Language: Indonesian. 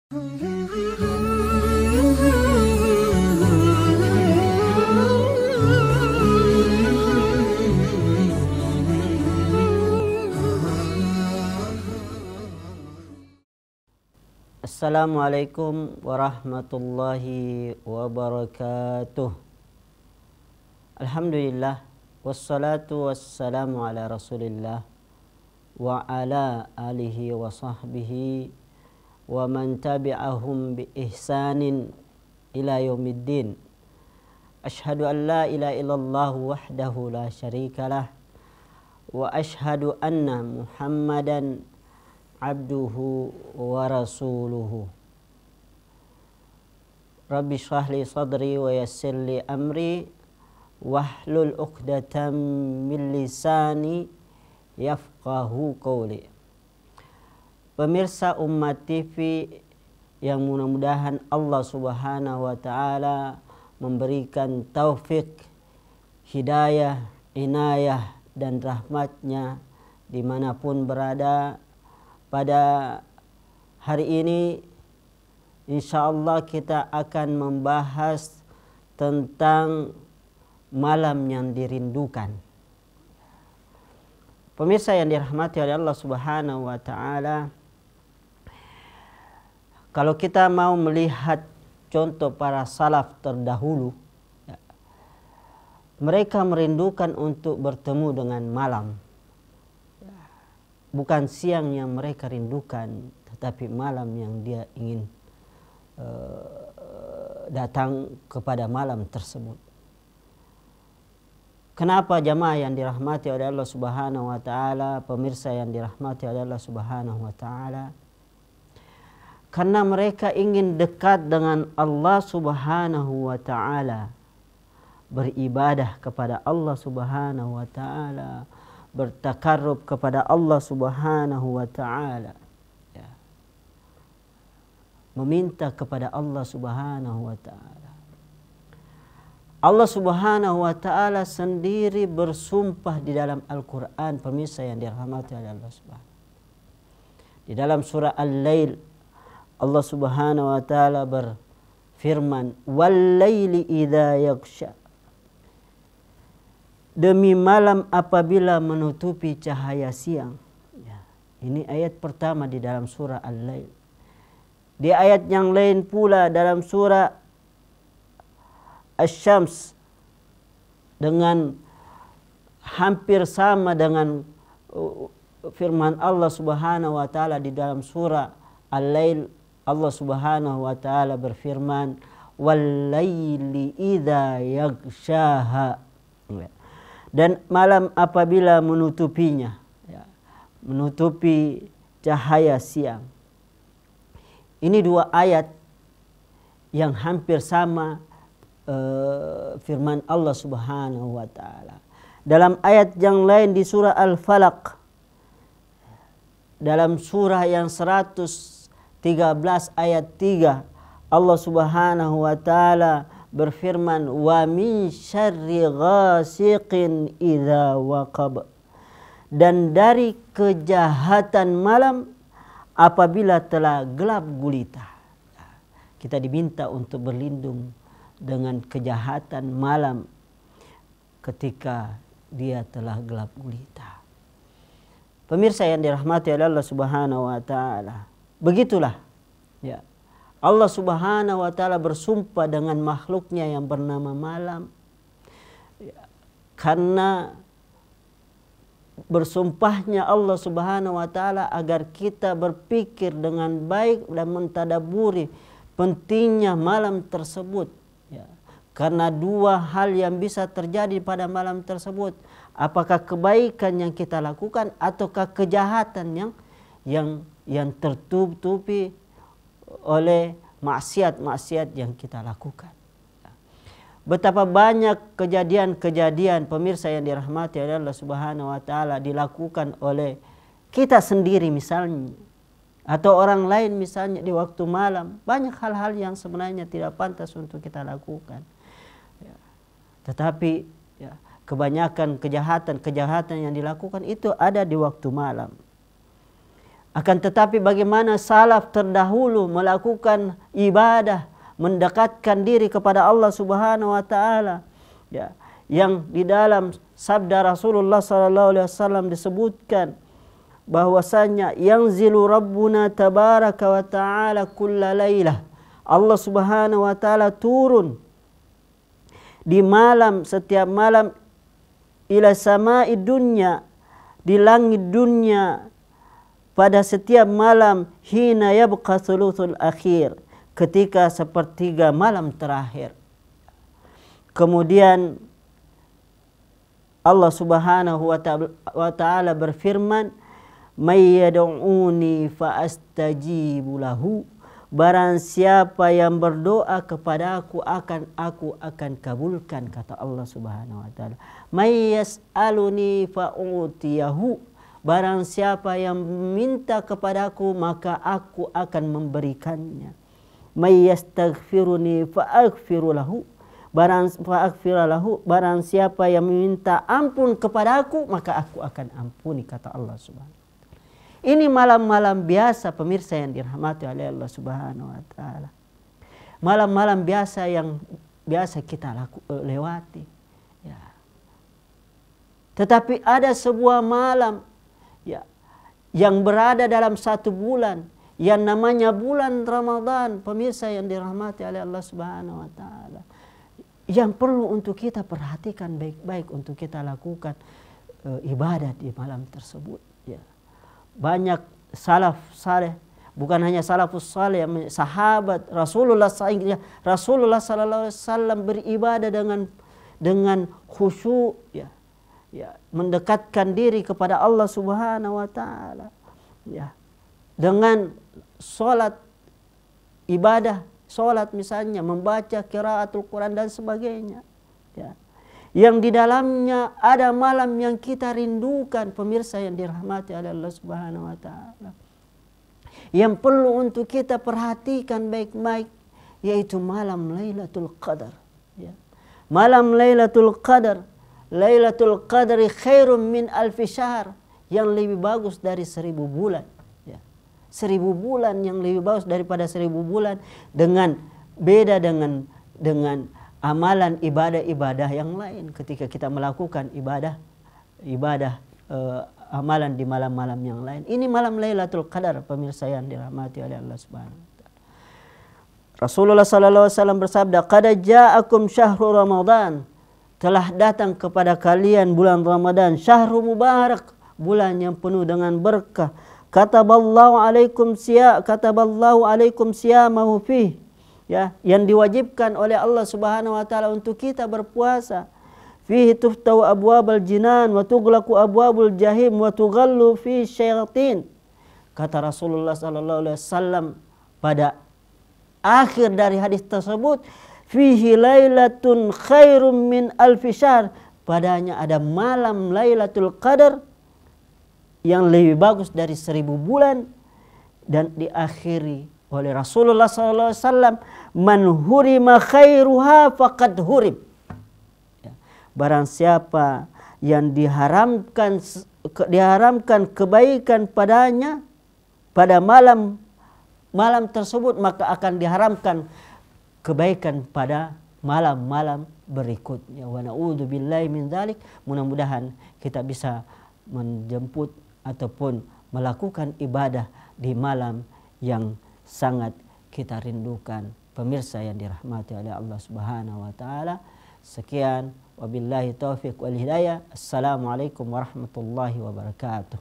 Assalamualaikum warahmatullahi wabarakatuh. Alhamdulillah, wassalatu wassalamu ala rasulillah wa ala alihi wa sahbihi wa man tabi'ahum bi ihsanin ila yaumiddin. Ashhadu an la ilaha illallah wahdahu la syarikalah wa ashhadu anna Muhammadan abduhu wa rasuluhu. Rabbi shrah li sadri wa yassir li amri wahlul 'uqdatam min lisani yafqahu qawli. Pemirsa Umat TV yang mudah-mudahan Allah Subhanahu wa taala memberikan taufik, hidayah, inayah dan rahmatnya dimanapun berada. Pada hari ini insyaallah kita akan membahas tentang malam yang dirindukan. Pemirsa yang dirahmati oleh Allah Subhanahu wa taala, kalau kita mau melihat contoh para salaf terdahulu, mereka merindukan untuk bertemu dengan malam. Bukan siang yang mereka rindukan, tetapi malam yang dia ingin datang kepada malam tersebut. Kenapa jamaah yang dirahmati oleh Allah Subhanahu wa taala, pemirsa yang dirahmati oleh Allah Subhanahu wa taala? Karena mereka ingin dekat dengan Allah Subhanahu wa taala, beribadah kepada Allah Subhanahu wa taala, bertakarrub kepada Allah Subhanahu wa taala, ya. Meminta kepada Allah Subhanahu wa taala. Allah Subhanahu wa taala sendiri bersumpah di dalam Al-Qur'an, pemirsa yang dirahmati oleh Allah Subhanahu. Di dalam surah Al-Lail Allah Subhanahu wa taala berfirman, "Wal laili idza yaghsha." Demi malam apabila menutupi cahaya siang. Ya, ini ayat pertama di dalam surah Al-Lail. Di ayat yang lain pula dalam surah Asy-Syams dengan hampir sama dengan firman Allah Subhanahu wa taala di dalam surah Al-Lail. Allah Subhanahu wa taala berfirman, "Wal laili idza yaghshaha." Dan malam apabila menutupinya, ya, menutupi cahaya siang. Ini dua ayat yang hampir sama firman Allah Subhanahu wa taala. Dalam ayat yang lain di surah Al-Falaq, dalam surah yang 113 ayat 3, Allah Subhanahu wa taala berfirman, wa min syarri ghasiqin idza waqab. Dan dari kejahatan malam apabila telah gelap gulita. Kita diminta untuk berlindung dengan kejahatan malam ketika dia telah gelap gulita. Pemirsa yang dirahmati oleh Allah Subhanahu wa taala, begitulah, ya, Allah Subhanahu wa taala bersumpah dengan makhluknya yang bernama malam. Karena bersumpahnya Allah Subhanahu wa taala agar kita berpikir dengan baik dan mentadaburi pentingnya malam tersebut. Ya. Karena dua hal yang bisa terjadi pada malam tersebut. Apakah kebaikan yang kita lakukan ataukah kejahatan yang tertutupi oleh maksiat-maksiat yang kita lakukan. Betapa banyak kejadian-kejadian, pemirsa yang dirahmati oleh Allah Subhanahu wa taala, dilakukan oleh kita sendiri misalnya, atau orang lain misalnya di waktu malam. Banyak hal-hal yang sebenarnya tidak pantas untuk kita lakukan. Ya. Tetapi ya, kebanyakan kejahatan yang dilakukan itu ada di waktu malam. Akan tetapi bagaimana salaf terdahulu melakukan ibadah, mendekatkan diri kepada Allah Subhanahu wa taala, ya, yang di dalam sabda Rasulullah sallallahu alaihi wasallam disebutkan bahwasanya yanzilu rabbuna tabaraka wa taala kulla lailah. Allah Subhanahu wa taala turun di malam, setiap malam, ila samai dunya, di langit dunia pada setiap malam, hina yabqa thuluthul akhir, ketika sepertiga malam terakhir. Kemudian Allah Subhanahu wa taala berfirman, may yad'uni fa astajibu lahu, barang siapa yang berdoa kepada aku akan kabulkan, kata Allah Subhanahu wa taala. May yas'aluni fa utiyahu, barang siapa yang minta kepadaku maka aku akan memberikannya. May yastaghfiruni fa aghfiru lahu, barang siapa yang meminta ampun kepadaku maka aku akan ampuni, kata Allah Subhanahu wa taala. Ini malam-malam biasa pemirsa yang dirahmati oleh Allah Subhanahu wa taala. Malam-malam biasa yang biasa kita lewati, ya. Tetapi ada sebuah malam, ya, yang berada dalam satu bulan yang namanya bulan Ramadan, pemirsa yang dirahmati oleh Allah Subhanahu wa taala, yang perlu untuk kita perhatikan baik-baik untuk kita lakukan ibadah di malam tersebut, ya. Banyak salaf saleh, bukan hanya salafus saleh, sahabat Rasulullah sallallahu alaihi wasallam beribadah dengan khusyuk, ya, mendekatkan diri kepada Allah Subhanahu wa taala, ya, dengan salat, ibadah salat misalnya, membaca qiraatul Quran dan sebagainya, ya, yang di dalamnya ada malam yang kita rindukan, pemirsa yang dirahmati oleh Allah Subhanahu wa taala, yang perlu untuk kita perhatikan baik-baik, yaitu malam Lailatul Qadar, ya. Malam Lailatul Qadar, Lailatul Qadri khairum min alfi syahr, yang lebih bagus dari 1000 bulan, ya. 1000 bulan yang lebih bagus daripada 1000 bulan, dengan beda dengan amalan ibadah-ibadah yang lain ketika kita melakukan ibadah amalan di malam-malam yang lain. Ini malam Lailatul Qadar, pemirsa yang dirahmati oleh Allah Subhanahu wa taala. Rasulullah sallallahu alaihi wasallam bersabda, qad ja'akum syahrul Ramadan, telah datang kepada kalian bulan Ramadan, syahrul mubarak, bulan yang penuh dengan berkah. Kataballahu alaikum siyamahu fih, ya, yang diwajibkan oleh Allah Subhanahu wa taala untuk kita berpuasa. Fihi tuftahu abwabal jinan wa tughlaqu abwabul jahim wa tughallu fi syayatin. Kata Rasulullah sallallahu alaihi wasallam pada akhir dari hadis tersebut, fihi lailatun khairum min alfi syahr, padanya ada malam Lailatul Qadar yang lebih bagus dari 1000 bulan, dan diakhiri oleh Rasulullah SAW, man hurima khairuha faqad hurim, ya. Barang siapa yang diharamkan kebaikan padanya pada malam tersebut, maka akan diharamkan kebaikan pada malam-malam berikutnya. Wa na'udzubillahi min dzalik. Mudah-mudahan kita bisa menjemput ataupun melakukan ibadah di malam yang sangat kita rindukan, pemirsa yang dirahmati oleh Allah Subhanahu wa taala. Sekian, wabillahi taufiq wal hidayah. Assalamualaikum warahmatullahi wabarakatuh.